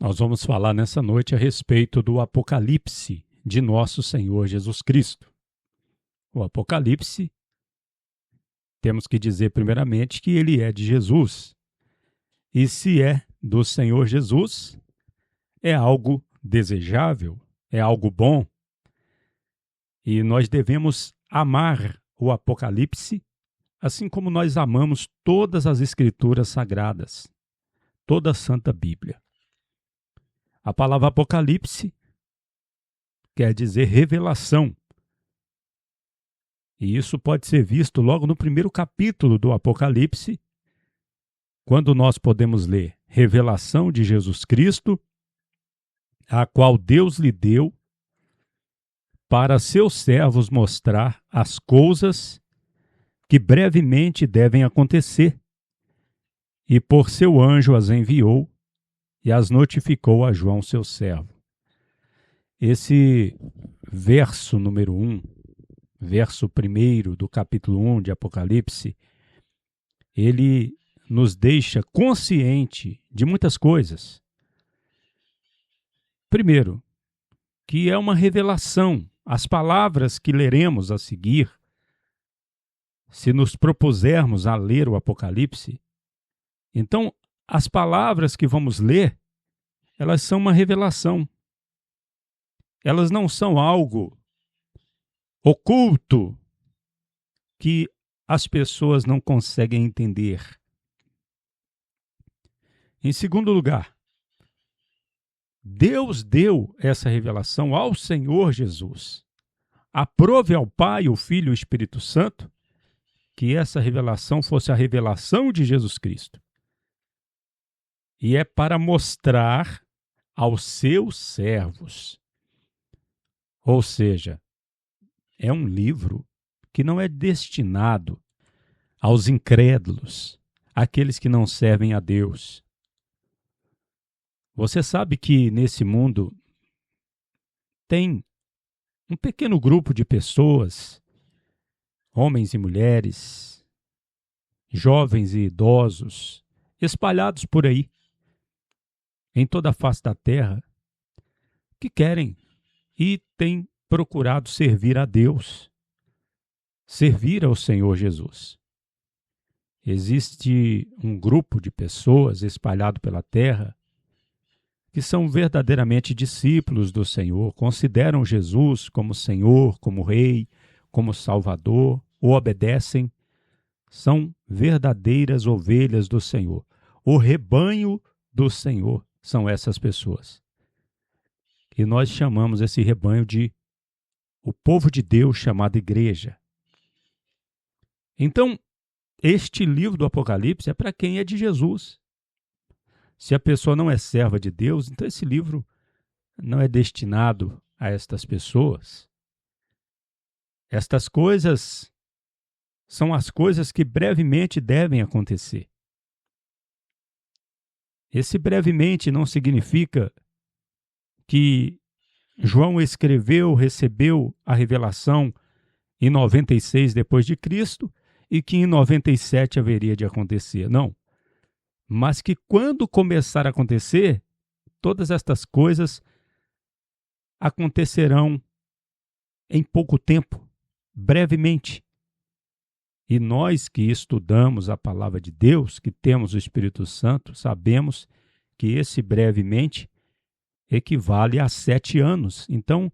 Nós vamos falar nessa noite a respeito do Apocalipse de nosso Senhor Jesus Cristo. O Apocalipse, temos que dizer primeiramente que ele é de Jesus. E se é do Senhor Jesus, é algo desejável, é algo bom. E nós devemos amar o Apocalipse, assim como nós amamos todas as Escrituras Sagradas, toda a Santa Bíblia. A palavra Apocalipse quer dizer revelação. E isso pode ser visto logo no primeiro capítulo do Apocalipse, quando nós podemos ler revelação de Jesus Cristo, a qual Deus lhe deu para seus servos mostrar as coisas que brevemente devem acontecer. E por seu anjo as enviou e as notificou a João, seu servo. Esse verso número 1, verso 1 do capítulo 1 de Apocalipse, ele nos deixa consciente de muitas coisas. Primeiro, que é uma revelação. As palavras que leremos a seguir, se nos propusermos a ler o Apocalipse, então as palavras que vamos ler, elas são uma revelação. Elas não são algo oculto que as pessoas não conseguem entender. Em segundo lugar, Deus deu essa revelação ao Senhor Jesus. Aprove ao Pai, o Filho e o Espírito Santo que essa revelação fosse a revelação de Jesus Cristo. E é para mostrar aos seus servos. Ou seja, é um livro que não é destinado aos incrédulos, àqueles que não servem a Deus. Você sabe que nesse mundo tem um pequeno grupo de pessoas, homens e mulheres, jovens e idosos, espalhados por aí, em toda a face da terra, que querem e têm procurado servir a Deus, servir ao Senhor Jesus. Existe um grupo de pessoas espalhado pela terra que são verdadeiramente discípulos do Senhor, consideram Jesus como Senhor, como Rei, como Salvador, o obedecem, são verdadeiras ovelhas do Senhor. O rebanho do Senhor são essas pessoas. E nós chamamos esse rebanho de o povo de Deus, chamado igreja. Então, este livro do Apocalipse é para quem é de Jesus. Se a pessoa não é serva de Deus, então esse livro não é destinado a estas pessoas. Estas coisas são as coisas que brevemente devem acontecer. Esse brevemente não significa que João escreveu, recebeu a revelação em 96 depois de Cristo e que em 97 haveria de acontecer. Não. Mas que quando começar a acontecer, todas estas coisas acontecerão em pouco tempo, brevemente. E nós que estudamos a palavra de Deus, que temos o Espírito Santo, sabemos que esse brevemente equivale a 7 anos. Então,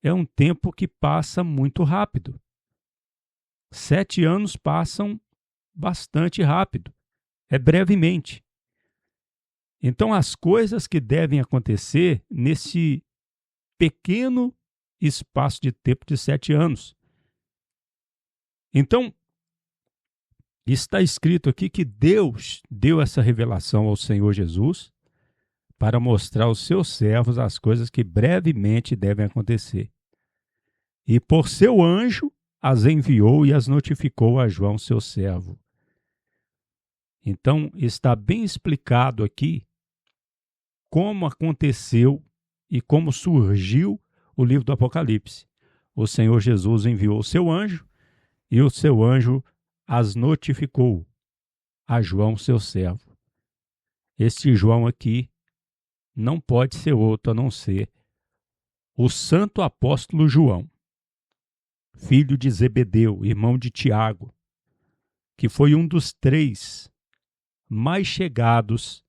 é um tempo que passa muito rápido. 7 anos passam bastante rápido. É brevemente. Então, as coisas que devem acontecer nesse pequeno espaço de tempo de 7 anos. Então, está escrito aqui que Deus deu essa revelação ao Senhor Jesus para mostrar aos seus servos as coisas que brevemente devem acontecer. E por seu anjo as enviou e as notificou a João, seu servo. Então, está bem explicado aqui como aconteceu e como surgiu o livro do Apocalipse. O Senhor Jesus enviou o seu anjo e o seu anjo as notificou a João, seu servo. Este João aqui não pode ser outro a não ser o santo apóstolo João, filho de Zebedeu, irmão de Tiago, que foi um dos 3 mais chegados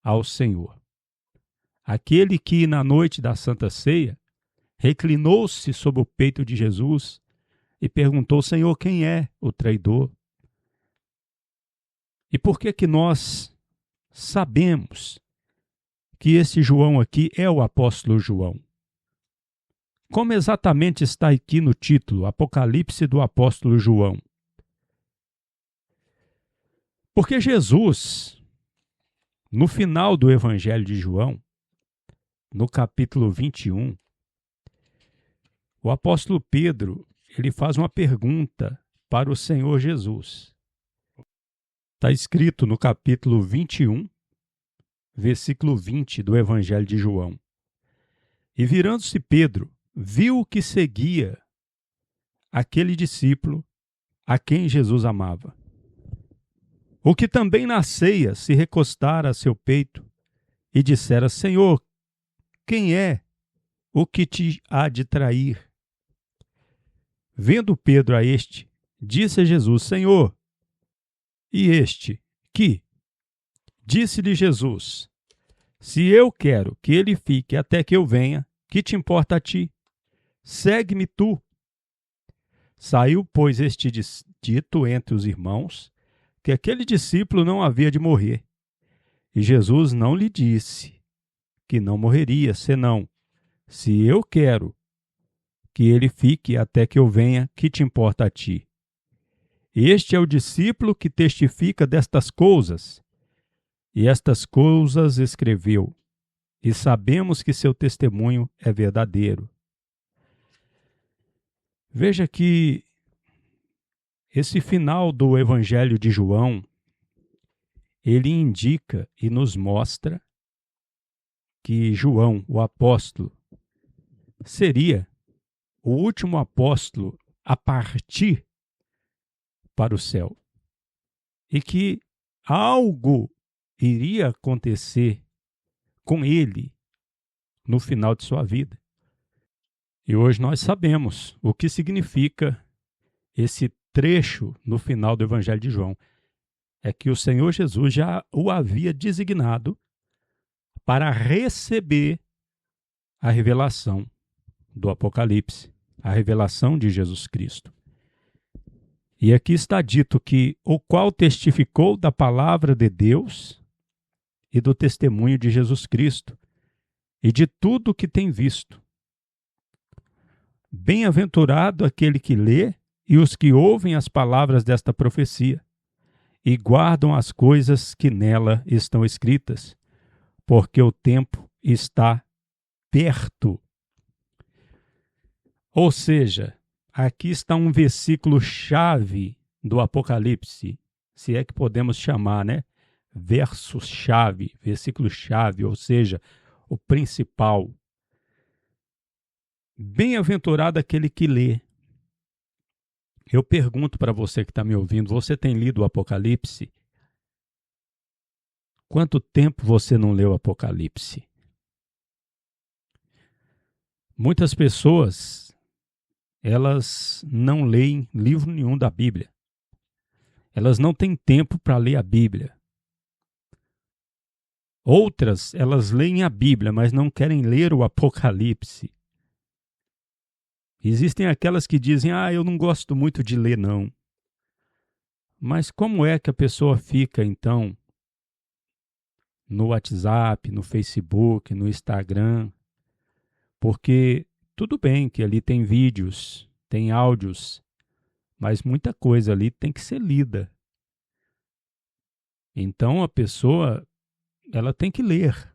ao Senhor. Aquele que, na noite da Santa Ceia, reclinou-se sobre o peito de Jesus e perguntou: Senhor, quem é o traidor? E por que nós sabemos que esse João aqui é o apóstolo João? Como exatamente está aqui no título, Apocalipse do apóstolo João? Porque Jesus, no final do Evangelho de João, no capítulo 21, o apóstolo Pedro, ele faz uma pergunta para o Senhor Jesus. Está escrito no capítulo 21, versículo 20 do Evangelho de João. E virando-se Pedro, viu que seguia aquele discípulo a quem Jesus amava. O que também na ceia se recostara a seu peito e dissera: Senhor, quem é o que te há de trair? Vendo Pedro a este, disse a Jesus: Senhor, e este que? Disse-lhe Jesus: Se eu quero que ele fique até que eu venha, que te importa a ti? Segue-me tu. Saiu, pois, este dito entre os irmãos, que aquele discípulo não havia de morrer. E Jesus não lhe disse que não morreria, senão: se eu quero que ele fique até que eu venha, que te importa a ti? Este é o discípulo que testifica destas coisas, e estas coisas escreveu, e sabemos que seu testemunho é verdadeiro. Veja que esse final do Evangelho de João, ele indica e nos mostra que João, o apóstolo, seria o último apóstolo a partir para o céu. E que algo iria acontecer com ele no final de sua vida. E hoje nós sabemos o que significa esse trecho no final do Evangelho de João. É que o Senhor Jesus já o havia designado para receber a revelação do Apocalipse, a revelação de Jesus Cristo. E aqui está dito que o qual testificou da palavra de Deus e do testemunho de Jesus Cristo e de tudo o que tem visto. Bem-aventurado aquele que lê e os que ouvem as palavras desta profecia e guardam as coisas que nela estão escritas, porque o tempo está perto. Ou seja, aqui está um versículo-chave do Apocalipse, se é que podemos chamar, né? Verso-chave, versículo-chave, ou seja, o principal. Bem-aventurado aquele que lê. Eu pergunto para você que está me ouvindo, você tem lido o Apocalipse? Quanto tempo você não leu o Apocalipse? Muitas pessoas, elas não leem livro nenhum da Bíblia. Elas não têm tempo para ler a Bíblia. Outras, elas leem a Bíblia, mas não querem ler o Apocalipse. Existem aquelas que dizem: eu não gosto muito de ler, não. Mas como é que a pessoa fica, então, no WhatsApp, no Facebook, no Instagram? Porque tudo bem que ali tem vídeos, tem áudios, mas muita coisa ali tem que ser lida. Então a pessoa, ela tem que ler.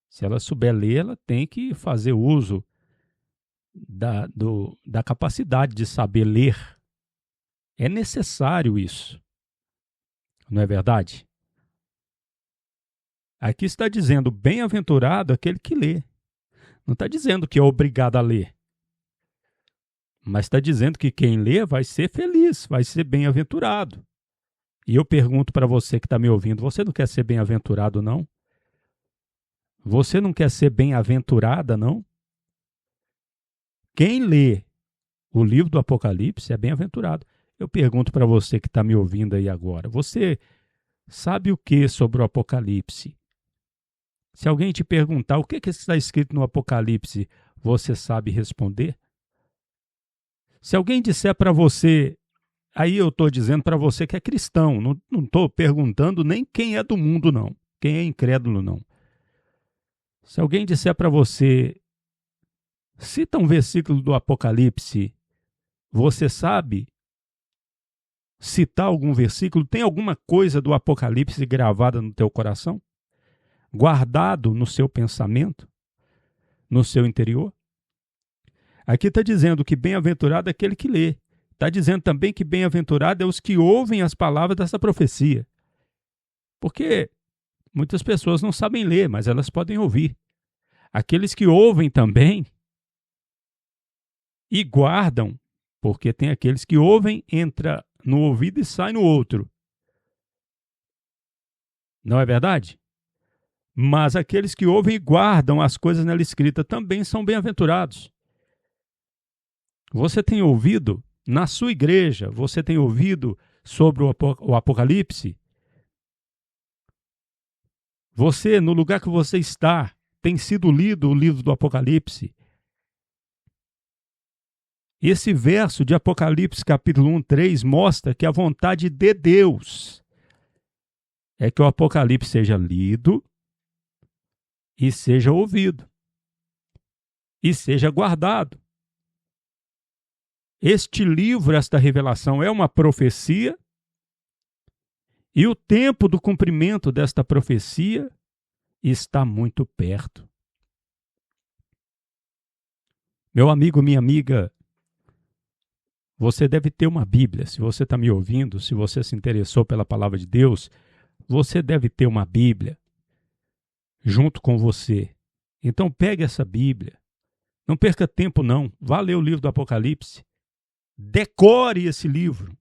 Se ela souber ler, ela tem que fazer uso da capacidade de saber ler. É necessário isso. Não é verdade? Aqui está dizendo: bem-aventurado aquele que lê. Não está dizendo que é obrigado a ler. Mas está dizendo que quem lê vai ser feliz, vai ser bem-aventurado. E eu pergunto para você que está me ouvindo: você não quer ser bem-aventurado, não? Você não quer ser bem-aventurada, não? Quem lê o livro do Apocalipse é bem-aventurado. Eu pergunto para você que está me ouvindo aí agora, você sabe o que sobre o Apocalipse? Se alguém te perguntar o que está escrito no Apocalipse, você sabe responder? Se alguém disser para você, aí eu estou dizendo para você que é cristão, não estou perguntando nem quem é do mundo, não, quem é incrédulo, não. Se alguém disser para você, cita um versículo do Apocalipse, você sabe citar algum versículo? Tem alguma coisa do Apocalipse gravada no teu coração? Guardado no seu pensamento? No seu interior? Aqui está dizendo que bem-aventurado é aquele que lê. Está dizendo também que bem-aventurado é os que ouvem as palavras dessa profecia. Porque muitas pessoas não sabem ler, mas elas podem ouvir. Aqueles que ouvem também e guardam, porque tem aqueles que ouvem, entra no ouvido e sai no outro. Não é verdade? Mas aqueles que ouvem e guardam as coisas nela escritas também são bem-aventurados. Você tem ouvido, na sua igreja, você tem ouvido sobre o Apocalipse? Você, no lugar que você está, tem sido lido o livro do Apocalipse? Esse verso de Apocalipse capítulo 1, 3 mostra que a vontade de Deus é que o Apocalipse seja lido e seja ouvido e seja guardado. Este livro, esta revelação é uma profecia e o tempo do cumprimento desta profecia está muito perto. Meu amigo, minha amiga, você deve ter uma Bíblia. Se você está me ouvindo, se você se interessou pela palavra de Deus, você deve ter uma Bíblia junto com você. Então pegue essa Bíblia. Não perca tempo não. Vá ler o livro do Apocalipse. Decore esse livro.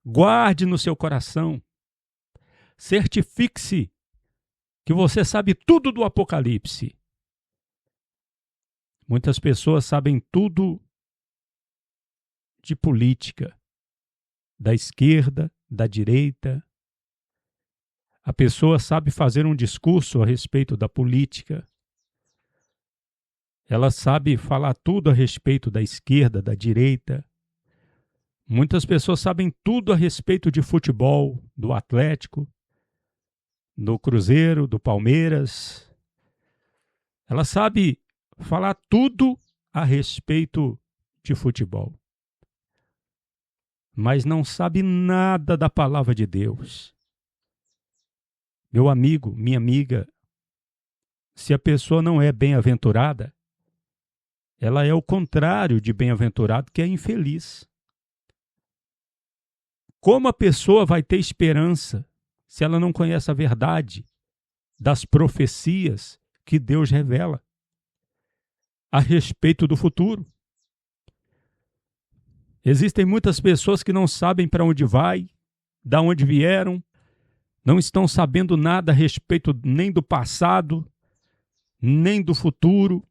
Guarde no seu coração. Certifique-se que você sabe tudo do Apocalipse. Muitas pessoas sabem tudo de política, da esquerda, da direita. A pessoa sabe fazer um discurso a respeito da política. Ela sabe falar tudo a respeito da esquerda, da direita. Muitas pessoas sabem tudo a respeito de futebol, do Atlético, do Cruzeiro, do Palmeiras. Ela sabe falar tudo a respeito de futebol. Mas não sabe nada da palavra de Deus. Meu amigo, minha amiga, se a pessoa não é bem-aventurada, ela é o contrário de bem-aventurado, que é infeliz. Como a pessoa vai ter esperança se ela não conhece a verdade das profecias que Deus revela a respeito do futuro? Existem muitas pessoas que não sabem para onde vai, de onde vieram, não estão sabendo nada a respeito nem do passado, nem do futuro,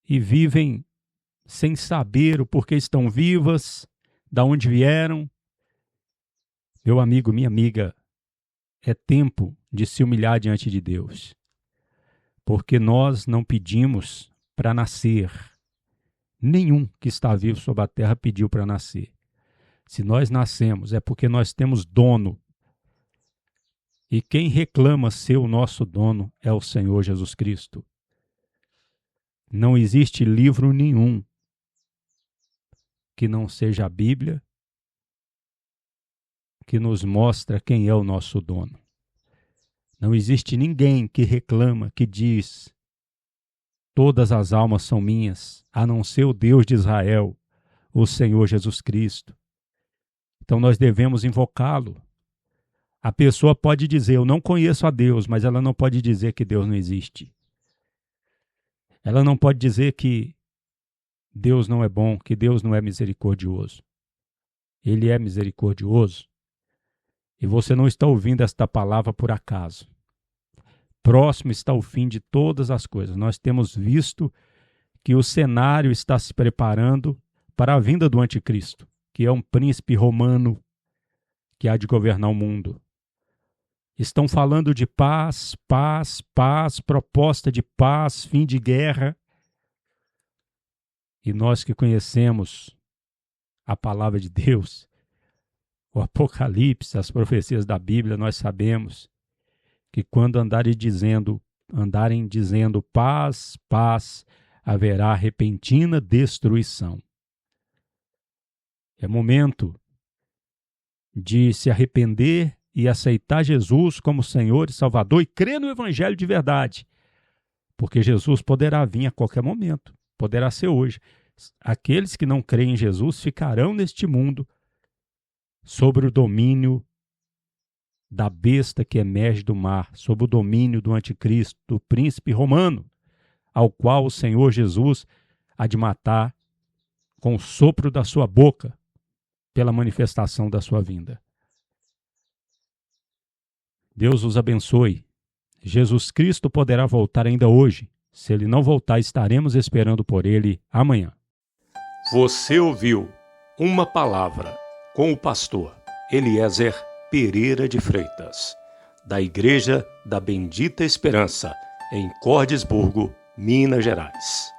e vivem sem saber o porquê estão vivas, de onde vieram. Meu amigo, minha amiga, é tempo de se humilhar diante de Deus, porque nós não pedimos para nascer. Nenhum que está vivo sobre a terra pediu para nascer. Se nós nascemos, é porque nós temos dono. E quem reclama ser o nosso dono é o Senhor Jesus Cristo. Não existe livro nenhum que não seja a Bíblia, que nos mostra quem é o nosso dono. Não existe ninguém que reclama, que diz: todas as almas são minhas, a não ser o Deus de Israel, o Senhor Jesus Cristo. Então nós devemos invocá-lo. A pessoa pode dizer: eu não conheço a Deus, mas ela não pode dizer que Deus não existe. Ela não pode dizer que Deus não é bom, que Deus não é misericordioso. Ele é misericordioso. E você não está ouvindo esta palavra por acaso. próximo está o fim de todas as coisas. Nós temos visto que o cenário está se preparando para a vinda do anticristo, que é um príncipe romano que há de governar o mundo. Estão falando de paz, paz, paz, proposta de paz, fim de guerra. E nós que conhecemos a palavra de Deus, o Apocalipse, as profecias da Bíblia, nós sabemos que quando andarem dizendo paz, paz, haverá repentina destruição. É momento de se arrepender e aceitar Jesus como Senhor e Salvador e crer no Evangelho de verdade, porque Jesus poderá vir a qualquer momento, poderá ser hoje. Aqueles que não creem em Jesus ficarão neste mundo sob o domínio da besta que emerge do mar, sob o domínio do anticristo, do príncipe romano, ao qual o Senhor Jesus há de matar com o sopro da sua boca, pela manifestação da sua vinda. Deus os abençoe. Jesus Cristo poderá voltar ainda hoje. Se ele não voltar, estaremos esperando por ele amanhã. Você ouviu uma palavra com o pastor Eliezer Pereira de Freitas, da Igreja da Bendita Esperança, em Cordisburgo, Minas Gerais.